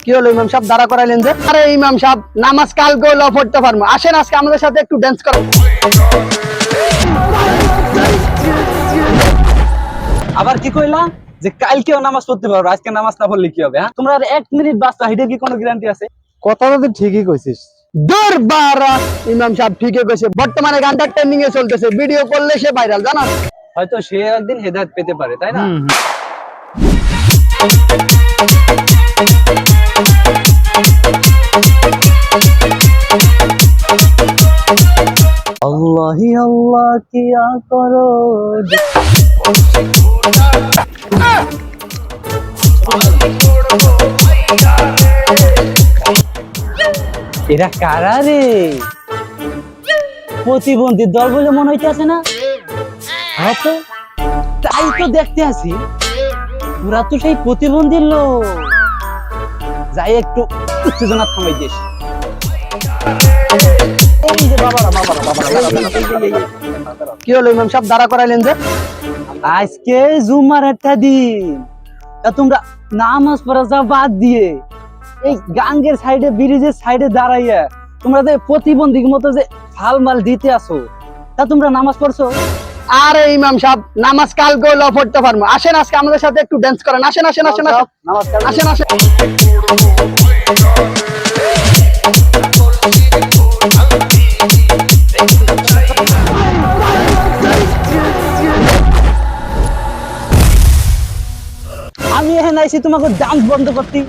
কি হলো ইমাম সাহেব দাঁড়া করাইলেন যে? আরে ইমাম সাহেব নামাজ কালকে ল পড়তে পারবো, আসেন আজকে আমাদের সাথে একটু ডান্স করেন। আবার কি কইলা যে কালকেও নামাজ পড়তে পারো, আজকে নামাজ না পড়লে কি হবে? হ্যাঁ, তোমরা আর 1 মিনিট বাঁচবা, এটার কি কোনো গ্যারান্টি আছে? কথাটা তুই ঠিকই কইছিস। দূর বারা, ইমাম সাহেব ঠিকই কইছে। বর্তমানে গানটা ট্রেন্ডিং এ চলতেছে, ভিডিও করলে সে ভাইরাল, জানো? হয়তো সে একদিন হেদায়েত পেতে পারে, তাই না? আল্লাহ হি আল্লাহ কিয়া করো। এরা কারা রে? প্রতিবন্ধী দল বলে মনে হইতেছে না? হ্যাঁ তো, তাই তো দেখতে আসি। পুরা তো সেই প্রতিবন্ধীর লোক। যাই একটু উত্তেজনা থামাই দিস। কি হলো ইমাম সাহেব দাঁড়া করাইলেন যে? আজকে জুমার একটা দিন, তা তোমরা নামাজ পড়া যা বাদ দিয়ে এই গাঙ্গের সাইডে, ব্রিজের সাইডে দাঁড়াইয়া তোমরা যে প্রতিবন্ধীর মতো যে ফালমাল দিতে আসো, তা তোমরা নামাজ পড়ছো? আরে ইমাম সাহেব নামাজ কালকে ল পড়তে পারবো, আসেন আজকে আমাদের সাথে একটু ডান্স করেন। আসেন আসেন আসেন আসেন আসেন আসেন। আমি এখানে আইছি তোমাকে ডান্স বন্ধ করতে,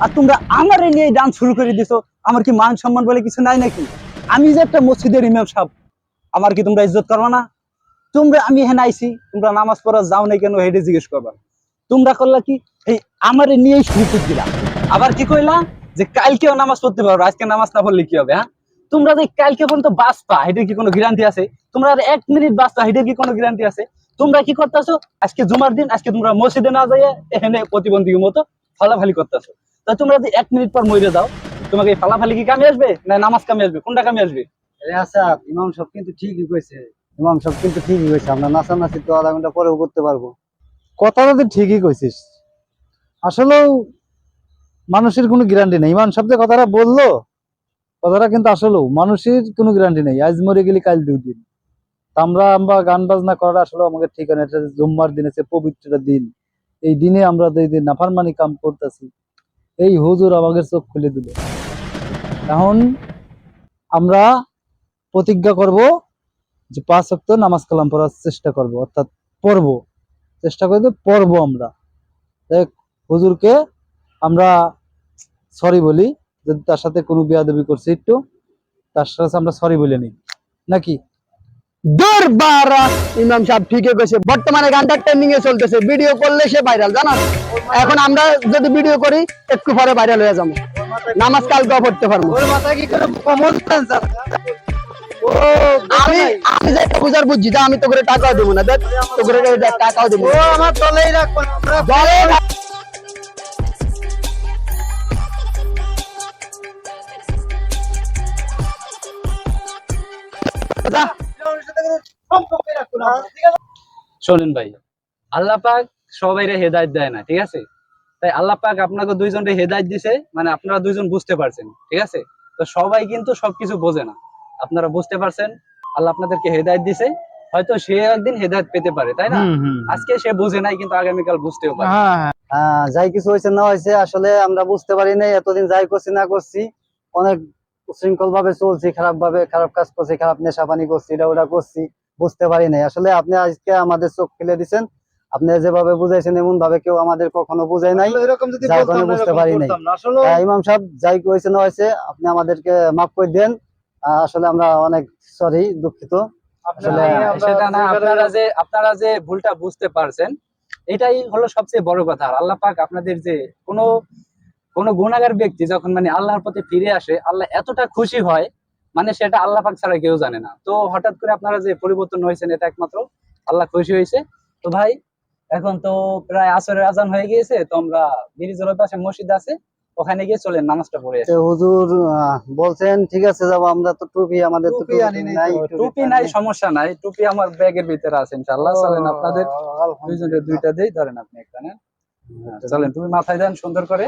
আর তোমরা আমার নিয়ে ডান্স শুরু করে দিছো। আমার কি মান সম্মান বলে কিছু নাই নাকি? আমি যে একটা মসজিদের ইমাম সাহেব, আমার কি তোমরা ইজ্জত করবা না? তোমরা, আমি এখানে আইছি, তোমরা নামাজ পড়া যাও নাই কেন হেঁটে জিজ্ঞেস করবা। তোমরা করলা কি এই আমারে নিয়েই শুরু করে দিলা। আবার কি কইলা যে কালকেও নামাজ পড়তে পারো, আজকে নামাজ না পড়লে কি হবে? হ্যাঁ, তোমরা যে কালকে পর্যন্ত বাঁচবা, এটার কি কোনো গ্যারান্টি আছে? তোমরা আর 1 মিনিট বাঁচবা, এটার কি কোনো গ্যারান্টি আছে? তোমরা কি করতেছো? আজকে জুমার দিন, আজকে তোমরা মসজিদে না যাইয়া এখানে প্রতিবন্ধীর মতো ফালাফালি করতেছো। তা তোমরা যদি 1 মিনিট পর মরে যাও, তোমাকে এই ফালাফালি কি কামে আসবে না নামাজ কামে আসবে? কোনটা কামে আসবে? আচ্ছা, ইমাম সাহেব কিন্তু ঠিকই কইছে। ইমাম সাহেব কিন্তু ঠিকই কইছে, আমরা নাচানাচি তো আধা ঘন্টা পরেও করতে পারবো। কথাটা তুই ঠিকই কইছিস। আসলেও মানুষের কোনো গ্যারান্টি নেই। ইমাম সাহেব যে কথাটা বললো, কথাটা কিন্তু আসলেও মানুষের কোনো গ্যারান্টি নেই। আজ মরে গেলি কাল 2 দিন। আমরা আমরা গান বাজনা করাটা আসলে আমাদের ঠিক না। এটা জুম্মার দিন, আছে পবিত্র দিন। এই দিনে আমরা এই দিন নাফরমানি কাম করতেছি, এই হুজুর আমাদের চোখ খুলে দিল। এখন আমরা প্রতিজ্ঞা করব যে 5 ওয়াক্ত নামাজ কালাম পড়ার চেষ্টা করব, অর্থাৎ পড়বো, চেষ্টা করতে পড়বো। আমরা হুজুরকে আমরা সরি বলি, যদি তার সাথে কোনো বেয়াদবি করছি একটু, তার সাথে আমরা সরি বলে নিই নাকি? দূর বারা, ইমাম সাহেব ঠিকই কইছে। বর্তমানে গানটা ট্রেন্ডিং এ চলতেছে, ভিডিও করলে সে ভাইরাল, জানো? এখন আমরা যদি ভিডিও করি একটু পরে ভাইরাল হয়ে যাবো, নামাজ কালকে পড়তে পারবো। আমি আমি যে একটা বুঝার বুঝছি, আমি তো করে টাকাও দেবো না, দেখ তো করে টাকাও দেবো আমার দলেই রাখবো না। দলে না। যা। শোনেন ভাই, আল্লাহ পাক সবাইরে হেদায়েত দেয় না, ঠিক আছে? তাই আল্লাহ পাক আপনাকে দুইজনকে হেদায়েত দিছে, মানে আপনারা দুইজন বুঝতে পারছেন, ঠিক আছে? তো সবাই কিন্তু সবকিছু বোঝে না, আপনারা বুঝতে পারছেন। আল্লাহ আপনাদেরকে হেদায়েত দিছে, হয়তো সে একদিন হেদায়েত পেতে পারে, তাই না? আজকে সে বুঝে নাই, কিন্তু আগামীকাল বুঝতেও পারে। যাই কিছু হয়েছে না হয়েছে, আসলে আমরা বুঝতে পারি নাই। এতদিন যাই করছি না করছি, অনেক উশৃঙ্খল ভাবে চলছি, খারাপ ভাবে খারাপ কাজ করছি, খারাপ নেশা পানি করছি, এটা ওটা করছি, বুঝতে পারি নাই। আসলে আপনি আজকে আমাদের চোখ খুলে দিচ্ছেন। আপনি যেভাবে বুঝাইছেন এমন ভাবে কেউ আমাদের কখনো বুঝাই নাই, যার কারণে বুঝতে পারি নাই। ইমাম সাহেব, যাই হয়েছে না হয়েছে, আপনি আমাদেরকে মাফ করে দেন। আসলে আমরা অনেক সরি, দুঃখিত। আসলে সেটা না, আপনারা যে ভুলটা বুঝতে পারছেন, এটাই হলো সবচেয়ে বড় কথা। আর আল্লাহ পাক আপনাদের যে কোনো গুনাহগার ব্যক্তি যখন মানে আল্লাহর পথে ফিরে আসে, আল্লাহ এতটা খুশি হয়, মানে সেটা আল্লাহ পাক ছাড়া কেউ জানে না। তো হঠাৎ করে আপনারা যে পরিবর্তন হয়েছেন, এটা একমাত্র আল্লাহ খুশি হয়েছে। তো ভাই, এখন তো প্রায় আসরের আজান হয়ে গিয়েছে, তো আমরা ব্রিজের ওই পাশে মসজিদ আছে, ওখানে গিয়ে চলেন নামাজটা পড়ে আসি। তো হুজুর বলছেন ঠিক আছে যাবো, আমরা তো টুপি আমাদের তো টুপি আনি নাই নাই, তো। টুপি নাই, সমস্যা নাই, টুপি আমার ব্যাগের ভিতরে আছে ইনশাআল্লাহ। চলেন আপনাদের দুইজনের দুইটা দেই, ধরেন আপনি একটা নেন। চলেন, তুমি মাথায় দেন সুন্দর করে।